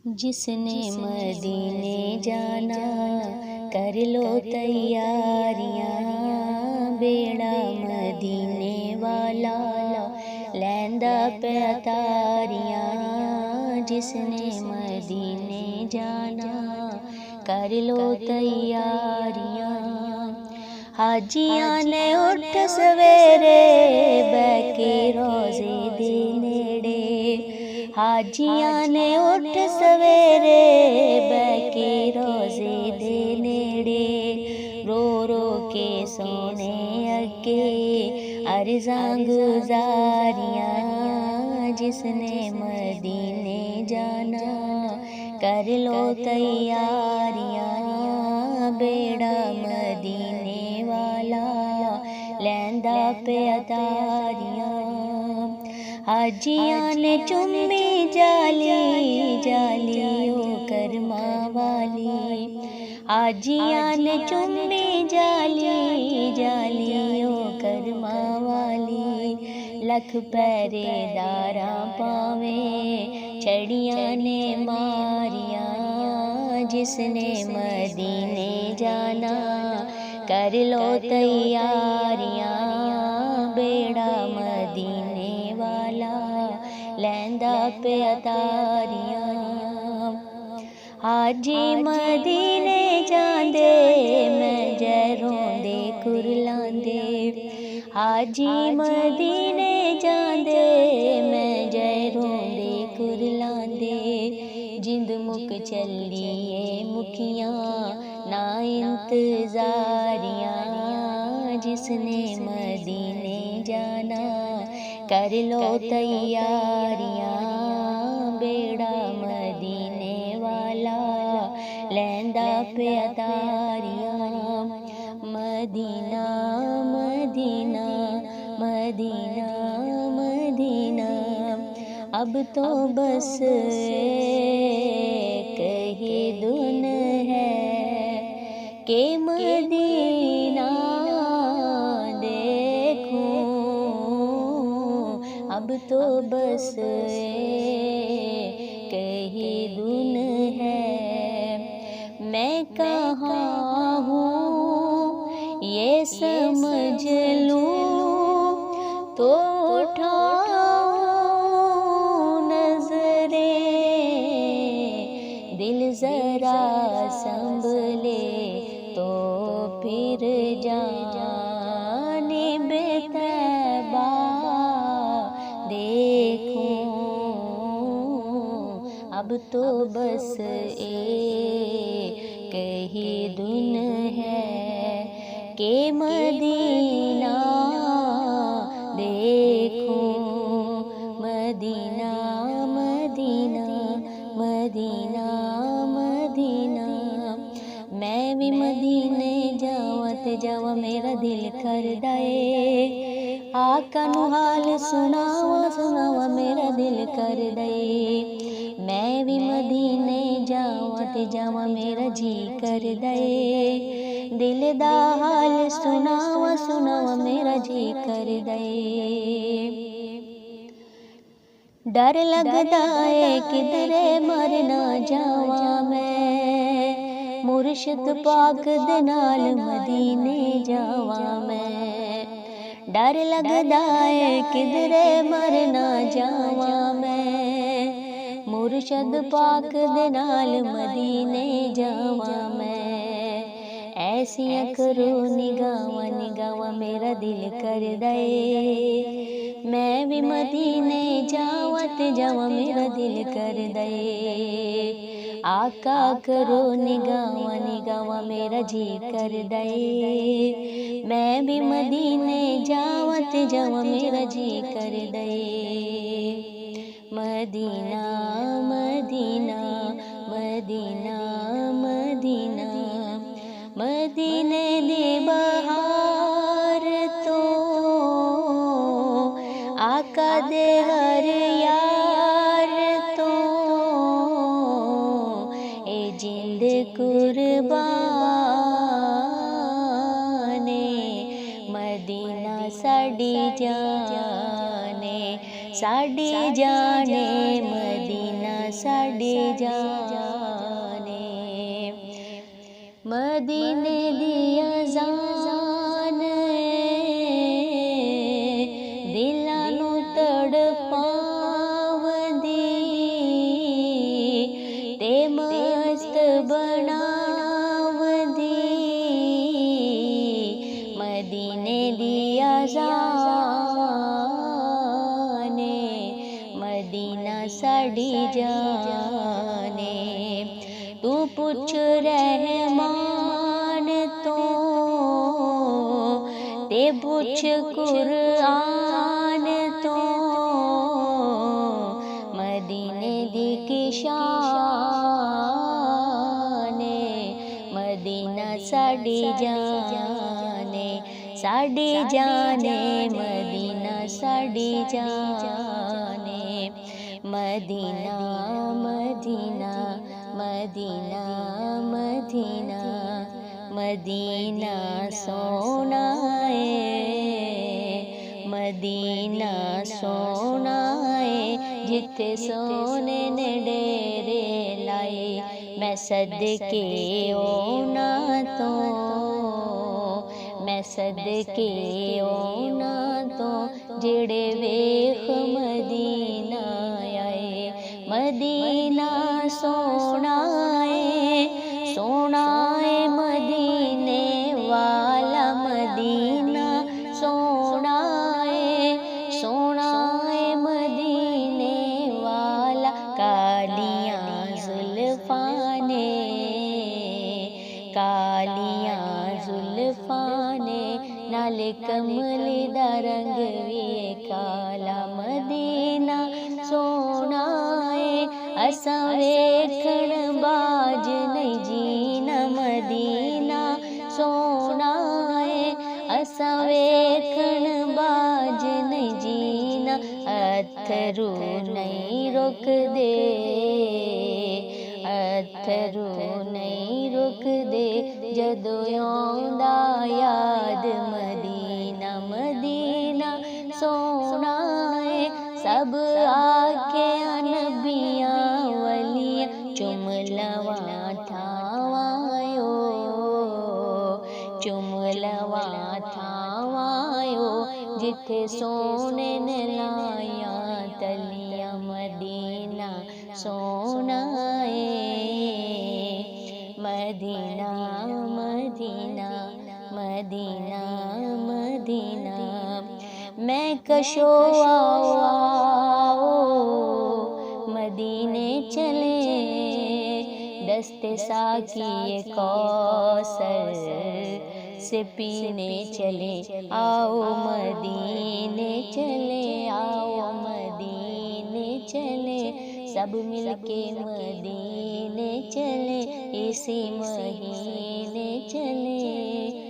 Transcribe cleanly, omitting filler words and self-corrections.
جس نے مدینے جانا کر لو تیاریاں، بیڑا مدینے والا لیندا پہ تاریاں۔ جس نے مدینے جانا کر لو تیاریاں، حاجیاں نے اٹھ سویرے بہ کے روزے دے نیڑے، حاجیاں نے اٹھ سویرے بہ کے روزے دے نیڑے، رو رو کے سونے اگے عرضاں گزاریاں۔ جس نے مدینے جانا کر لو تیاریاں، بیڑا مدینے والا لیندا پہ تاریاں۔ حاجیاں نے چومی جالی جالی او کرما والی، حاجیاں نے چومی جالی جالی او کرما والی، لکھ پہرے داراں پاویں چھڑیاں نے ماریاں۔ جس نے مدینے جانا کر لو تیاریاں، بیڑا مدینے والا لیندا پہ تاریاں۔ حاجی مدینے جاندے میں جے روندے کرلاندے، حاجی مدینے جاندے میں جے روندے کرلاندے، جند مک چلیے مکیاں نا انتظاریاں۔ جس نے مدینے جانا کر لو تیاریاں، بیڑا مدینے والا لیندا پہ تاریاں۔ مدینہ مدینہ مدینہ مدینہ، اب تو بس ایک ہی دن ہے کہ مدینہ دیکھوں، اب تو بس ایک ہی دن ہے، میں کہاں ہوں یہ سمجھ لوں تو اٹھاؤں نظریں، دل ذرا سنبھلے تو پھر جانب طیبہ دیکھوں، اب تو بس ایک ہی دن ہے کہ مدینہ دیکھوں۔ مدینہ مدینہ مدینہ مدینہ، میں بھی مدینے جاواں تے جاواں میرا دل کردا اے، آقا نو حال سناواں سناواں میرا دل کردا اے، میں بھی مدینے جاواں تے جاواں میرا جی کردا اے، دل دا حال سناواں سناواں میرا جی کردا اے۔ ڈر لگدا اے کدھرے مر نہ جاواں میں، مرشد پاک دے نال مدینے جاواں میں، ڈر لگدا اے کدھرے مر نہ جاواں میں، مرشد پاک دے نال مدینے جاواں میں، ایسیاں کرو نگاواں نگاواں میرا دل کردا اے، میں بھی مدینے جاواں تے جاواں میرا دل کردا اے، آقا کرو نگاواں نگاواں میرا جی کردا اے، میں بھی مدینے جاواں تے جاواں میرا جی کردا اے۔ مدینہ مدینہ مدینہ مدینہ، مدینے دی بہار تو آقا دے ہر یار تو، اے جند قربان مدینہ ساڈی جان، ساڈی جان مدینہ ساڈی ساڈی جانے مدینے دی اذان دلاں نوں تڑپاوندی تے مست بناوندی مدینے دی اذان مدینہ ساڈی جانے تو پوچھ رحمان تو تے پوچھ قرآن تو مدینے دی کی شان مدینہ ساڈی جانے ساڈی جانے مدینہ ساڈی جانے مدینہ مدینہ مدینہ مدینہ مدینہ سونا ہے مدینہ سونا ہے جتھے سونے نے ڈیرے لائے میں صدقے اونا تو میں صدقے اونا تو جڑے ویخ مدینہ آئے مدینہ سونا ہے مدینے والا مدینہ سونا ہے مدینے والا کالیاں زلفاں نے نال کملی دا رنگ وی کالا مدینہ سونا ہے اساں ویکھن باج نہیں جینا مدینہ سونا ہے اساں ویکھن باج نہیں جینا اتھرو نہیں رک دے اتھرو نہیں رک دے جدو آوندا یاد مدینہ مدینہ سونا ہے سب آکے نبیاں ولیاں چم لواں تھاوایو چم لواں تھاوایو جتھے سونے نے لائیاں تلیاں مدینہ سونا ہے مدینہ مدینہ مدینہ مدینہ میں کشو آؤ مدینے چلے دست ساقی کوثر سے پینے چلے آؤ مدینے چلے آؤ مدینے چلے سب مل کے مدینے چلے اسی مہینے چلے